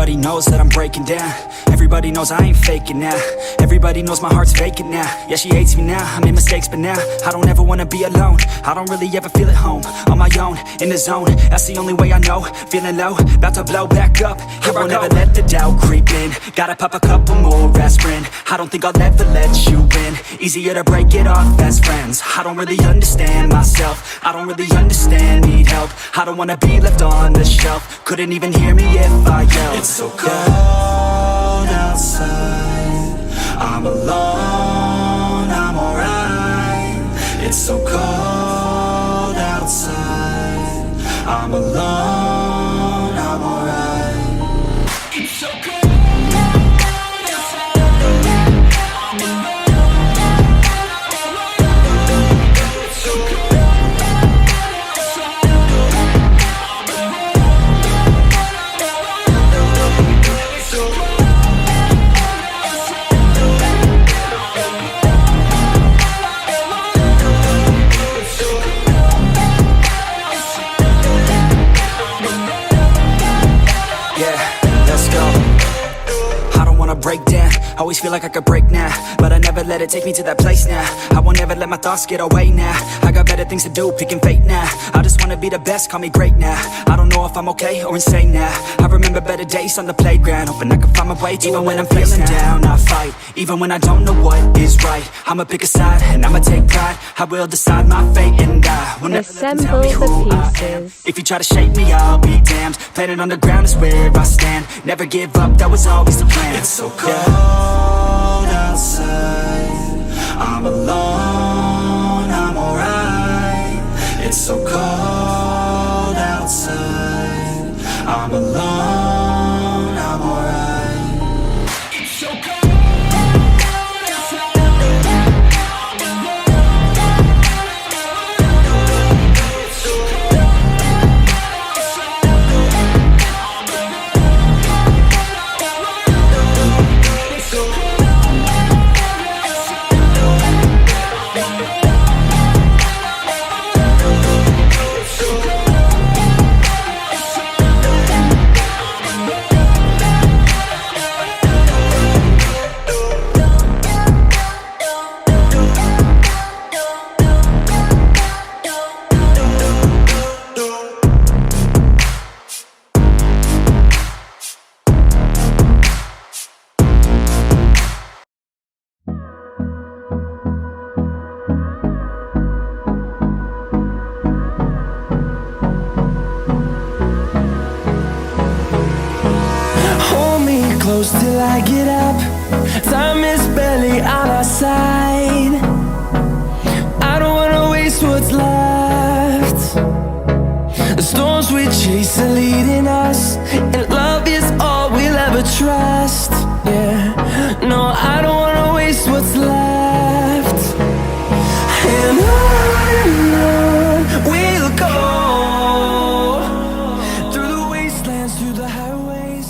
Everybody knows that I'm breaking down. Everybody knows I ain't faking now. Everybody knows my heart's vacant now. Yeah, she hates me now, I made mistakes but now I don't ever wanna be alone. I don't really ever feel at home. On my own, in the zone, that's the only way I know. Feeling low, about to blow back up. Here I won't ever let the doubt creep in. Gotta pop a couple more aspirin. I don't think I'll ever let you in. Easier to break it off best friends. I don't really understand myself. I don't really understand, need help. I don't wanna be left on the shelf. Couldn't even hear me if I yelled. It's so cold outside, I'm alone, I'm alright. It's so cold outside, I'm alone, I'm alright. It's so cold. Break down, always feel like I could break now, but I never let it take me to that place now. I won't ever let my thoughts get away now. I got better things to do, picking fate now. I just wanna be the best, call me great now. I don't know if I'm okay or insane now. I remember better days on the playground, hoping I can find my way. Even when I'm feeling down, I fight. Even when I don't know what is right, I'ma pick a side and I'ma take pride. I will decide my fate and I will never let them tell me who I am. If you try to shake me, I'll be damned. Planet on the ground is where I stand. Never give up, that was always the plan. It's so cold outside, I'm alone, I'm alright. It's so cold outside, I'm alone, I'm alright. It's so cold. Close till I get up, time is barely on our side. I don't wanna waste what's left. The storms we chase are leading us, and love is all we'll ever trust. Yeah, no, I don't wanna waste what's left. And on we'll go, through the wastelands, through the highways,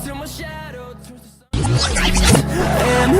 till my shadow turns to sun. And